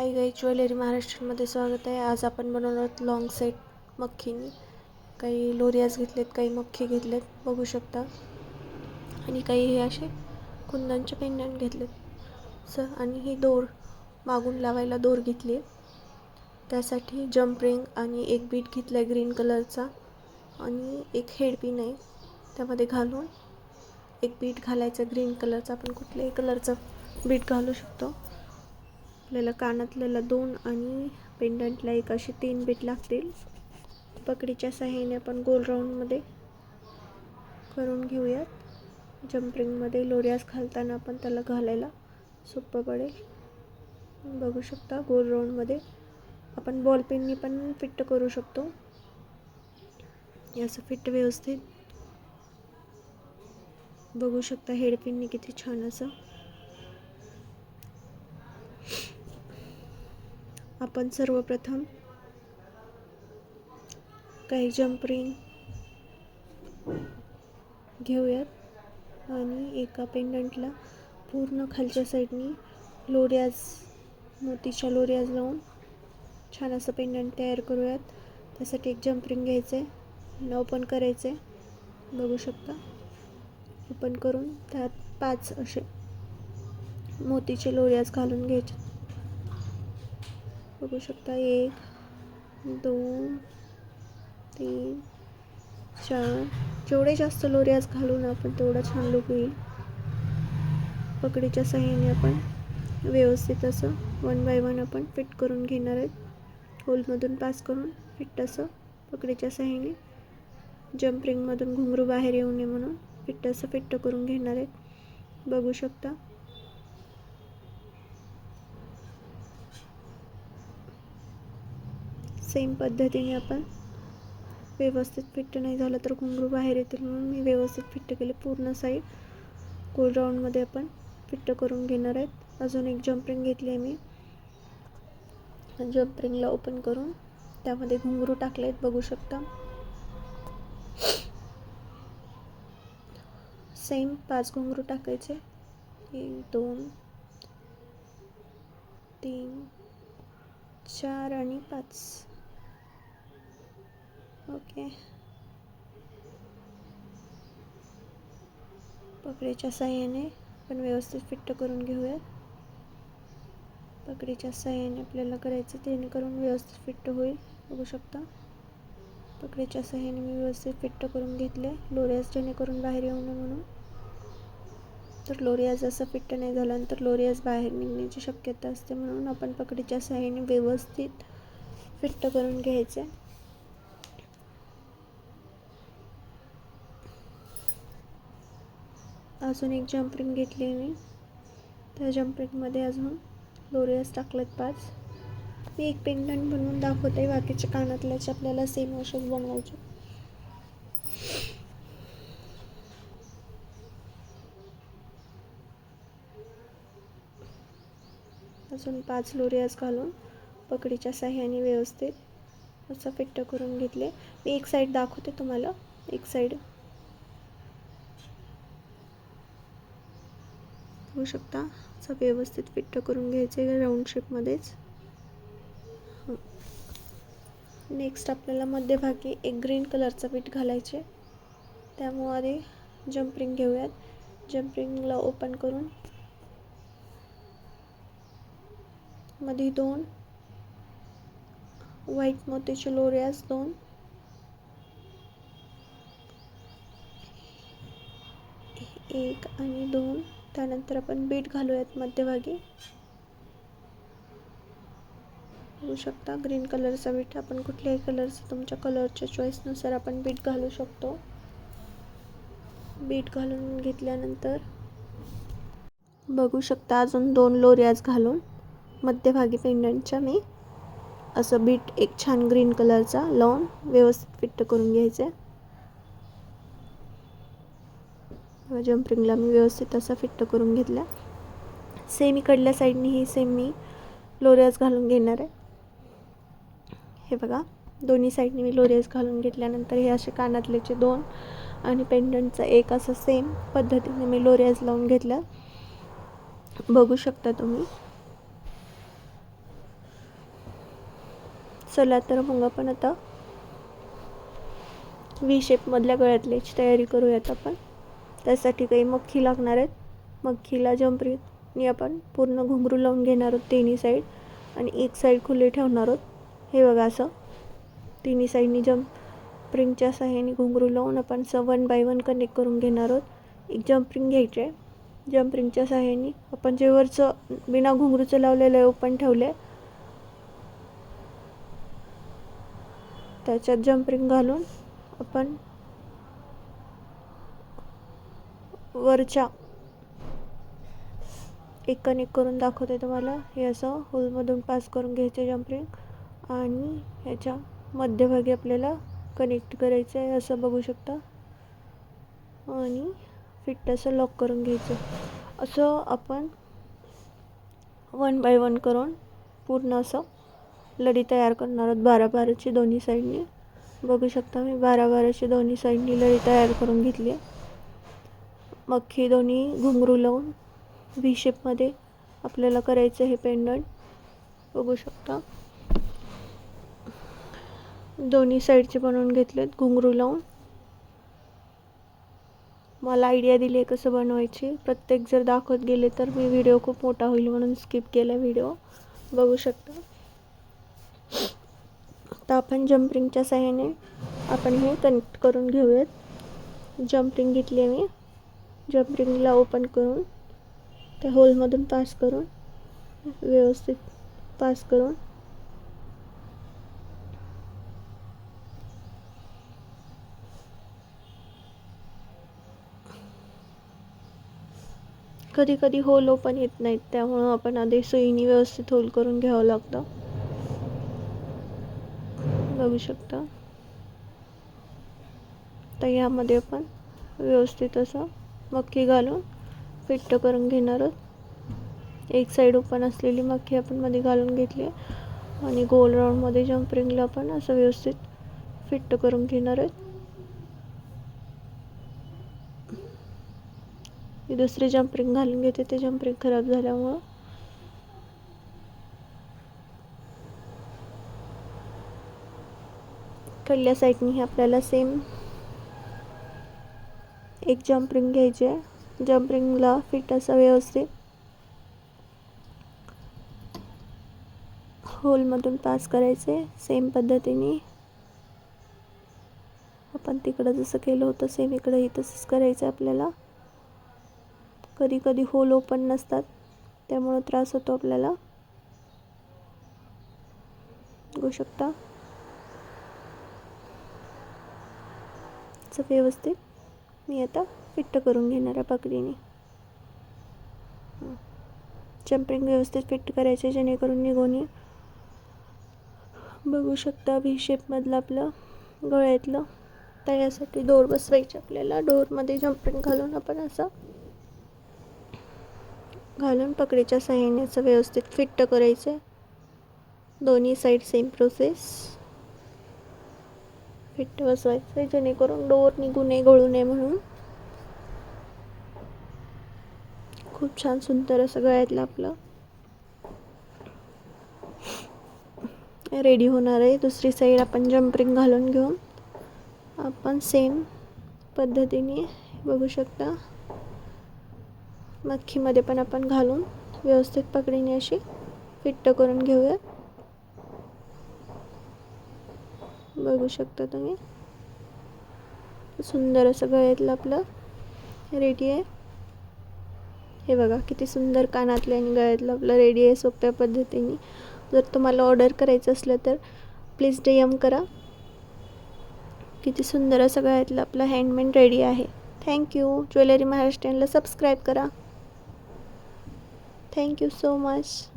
हाय गाई, ज्वेलरी महाराष्ट्रामध्ये स्वागत आहे. आज आपण बनवणार आहोत लॉंग सेट मखीनी. काही लोरियाज घेतलेत, काही मख्खी घेतलेत बघू शकता, आणि काही हे असे कुंदनचे पेंडंट घेतलेत आणि ही दोर मागून लावायला दोर घेतली. त्यासाठी जंप रिंग आणि एक बीट घेतला आहे ग्रीन कलरचा, आणि एक हेडपिन आहे त्यामध्ये घालून एक बीट घालायचा ग्रीन कलरचा. आपण कुठल्याही कलरचा बीट घालू शकतो. आपल्याला कानातल्याला 2 आणि पेंडंटला 1 असे 3 बीट लागतील. पकडीच्या साहाय्याने आपण गोल राऊंडमध्ये करून घेऊयात. जंपरिंगमध्ये लोरियास घालताना आपण त्याला घालायला सोपं पडेल. बघू शकता गोल राऊंडमध्ये आपण बॉल पेननी पण फिट करू शकतो. याचं फिट व्यवस्थित बघू शकता. हेडपिननी किती छान असं. आपण सर्वप्रथम काही जंप रिंग घेऊयात आणि एका पेंडंटला पूर्ण खालच्या साईडनी लोरियाज, मोतीच्या लोरियाज लावून छान असं पेंडंट तयार करूयात. त्यासाठी एक जंप रिंग घ्यायचं आहे, ओपन करायचं आहे. बघू शकता ओपन करून त्यात 5 असे मोतीचे लोरियाज घालून घ्यायचे. बघू शकता 1 2 3 4. जेवढे जास्त लोरियाज घालून आपण तेवढा छान लुक येईल. पकडीच्या साहाय्याने आपण व्यवस्थित असं 1 बाय 1 आपण फिट करून घेणार आहेत. होलमधून पास करून फिट असं पकडीच्या साहाय्याने जंप रिंगमधून घुंगरू बाहेर येऊ नये म्हणून फिट असं फिट करून घेणार आहेत. बघू शकता. सेम पद्धतीने आपण व्यवस्थित फिट नाही झालं तर घुंगरू बाहेर येतील म्हणून मी व्यवस्थित फिट केले. पूर्ण साईड गोल राऊंडमध्ये आपण फिट करून घेणार आहेत. अजून एक जंप रिंग घेतली आहे मी. जंप रिंगला ओपन करून त्यामध्ये घुंगरू टाकले आहेत. बघू शकता. सेम 5 घुंगरू टाकायचे. 1 2 3 4 आणि 5. ओके. पकडीच्या साहाय्याने आपण व्यवस्थित फिट करून घेऊयात. पकडीच्या साहाय्याने आपल्याला करायचं, जेणेकरून व्यवस्थित फिट होईल. बघू शकता. पकडीच्या साहाय्याने मी व्यवस्थित फिट करून घेतले लोरियाज, जेणेकरून बाहेर येऊ नये म्हणून. तर लोरियाज असं फिट नाही झाल्यानंतर लोरियाज बाहेर निघण्याची शक्यता असते, म्हणून आपण पकडीच्या साहाय्याने व्यवस्थित फिट करून घ्यायचे. अजून एक जंप रिंग घेतली मी. त्या जंप रिंगमध्ये अजून लोरियाज टाकलेत 5. मी एक पेंडंट बनवून दाखवते. बाकीचे कानातल्याचे आपल्याला सेम असेच बनवायचे. अजून 5 लोरियाज घालून पकडीच्या साहाय्याने व्यवस्थित असं फिट करून घेतले. मी एक साईड दाखवते तुम्हाला. एक साईड होऊ शकता. असं व्यवस्थित फिट करून घ्यायचे राऊंड शेपमध्येच. नेक्स्ट आपल्याला मध्यभागी एक ग्रीन कलरचा बीट घालायचे. त्यामुळे आधी जंप रिंग घेऊयात. जंप रिंगला ओपन करून मध्ये 2 व्हाईट मोतीचे लोरियाज 2, 1 आणि 2. त्यानंतर आपण बीट घालूयात मध्यभागी. बघू शकता ग्रीन कलरचा बीट. आपण कुठल्याही कलरचा तुमच्या कलरच्या चॉईसनुसार आपण बीट घालू शकतो. बीट घालून घेतल्यानंतर बघू शकता अजून 2 लोरियाज घालून मध्यभागी पेंडंटच्या मी असं बीट एक छान ग्रीन कलरचा लावून व्यवस्थित फिट करून घ्यायचे. जंप रिंगला मी व्यवस्थित असं फिट करून घेतलं. सेम इकडल्या साईडनी ही सेम मी लोरियाज घालून घेणार आहे. हे बघा, दोन्ही साईडनी मी लोरियाज घालून घेतल्यानंतर हे असे कानातल्याचे 2 आणि पेंडंटचा 1 असं सेम पद्धतीने मी लोरियाज लावून घेतलं. बघू शकता तुम्ही. चला तर मग आपण आता व्ही शेपमधल्या गळ्यातल्याची तयारी करूयात आपण. त्यासाठी काही मख्खी लागणार आहेत. मख्खीला जंपरीने आपण पूर्ण घुंगरू लावून घेणार आहोत तिन्ही साईड आणि एक साईड खुली ठेवणार आहोत. हे बघा असं तिन्ही साईडनी जंपरिंगच्या साहाय्याने घुंगरू लावून आपण असं 1 बाय 1 कनेक्ट करून घेणार आहोत. एक जंपरिंग घ्यायचे आहे. जंपरिंगच्या साहाय्याने आपण जे वरचं बिना घुंगरूचं लावलेलं आहे ओपन ठेवलं आहे त्याच्यात जंपरिंग घालून आपण वरच्या एक कनेक्ट करून दाखवते तुम्हाला. हे असं होलमधून पास करून घ्यायचे जंपरिंग आणि ह्याच्या मध्यभागी आपल्याला कनेक्ट करायचं आहे असं बघू शकता आणि फिट असं लॉक करून घ्यायचं. असं आपण 1 बाय 1 करून पूर्ण असं लडी तयार करणार आहोत 12-12ची दोन्ही साईडनी. बघू शकता मी 12-12ची दोन्ही साईडनी लडी तयार करून घेतली आहे. मख्खी दोन्ही घुंगरू लावून व्ही शेपमध्ये आपल्याला करायचं हे पेंडंट. बघू शकता दोन्ही साईडचे बनवून घेतलेत घुंगरू लावून. मला आयडिया दिली आहे कसं बनवायची. प्रत्येक जर दाखवत गेले तर मी व्हिडिओ खूप मोठा होईल म्हणून स्किप केला व्हिडिओ. बघू शकता. आता आपण जंपरिंगच्या साहाय्याने आपण हे कनेक्ट करून घेऊयात. जंपरिंग घेतली आहे मी. जंपरिंगला ओपन करून त्या होलमधून पास करून व्यवस्थित पास करून कधी कधी होल ओपन येत नाहीत त्यामुळं आपण आधी सुईने व्यवस्थित होल करून घ्यावं लागतं. बघू शकता. तर यामध्ये आपण व्यवस्थित असं मख्खी घालून फिट करून घेणार आहोत. एक साईड ओपन असलेली मख्खी आपण मध्ये घालून घेतली आणि गोल राऊंडमध्ये जंपरिंगला आपण असं व्यवस्थित फिट करून घेणार आहोत. दुसरी जंपरिंग घालून घेते ते जंपरिंग खराब झाल्यामुळं. कडल्या साईडनी आपल्याला सेम एक जंपरिंग घ्यायची आहे. जंपरिंगला फिट असं व्यवस्थित होलमधून पास करायचे. सेम पद्धतीने आपण तिकडं जसं केलं होतं सेम इकडंही तसंच करायचं आपल्याला. कधी कधी होल ओपन नसतात त्यामुळं त्रास होतो आपल्याला. बघू शकता व्यवस्थित मी आता फिट करून घेणार आहे पकडीने. जंपरिंग व्यवस्थित फिट करायचे जेणेकरून निघून येईल. बघू शकता व्ही शेपमधलं आपलं गळ्यातलं. तर यासाठी दोर बसवायचे आपल्याला. डोरमध्ये जंपरिंग घालून आपण असं घालून पकडीच्या साहाय्याने असं व्यवस्थित फिट करायचं. दोन्ही साईड सेम प्रोसेस. फिट बसवायचं जेणेकरून डोर निघू नये गळू नये म्हणून. खूप छान सुंदर असं गळ्यातलं आपलं रेडी होणार आहे. दुसरी साईड आपण जंपरिंग घालून घेऊन आपण सेम पद्धतीने बघू शकता मख्खीमध्ये पण आपण घालून व्यवस्थित पकडीने अशी फिट करून घेऊया. बघू शकता तुम्ही सुंदर असं गळ्यातलं आपलं रेडी आहे. हे बघा किती सुंदर कानातले आणि गळ्यातलं आपलं रेडी आहे सोप्या पद्धतीने. जर तुम्हाला ऑर्डर करायचं असलं तर प्लीज DM करा. किती सुंदर असं गळ्यातलं आपलं हँडमेड रेडी आहे. थँक्यू. ज्वेलरी महाराष्ट्रीयनला सबस्क्राईब करा. Thank you so much.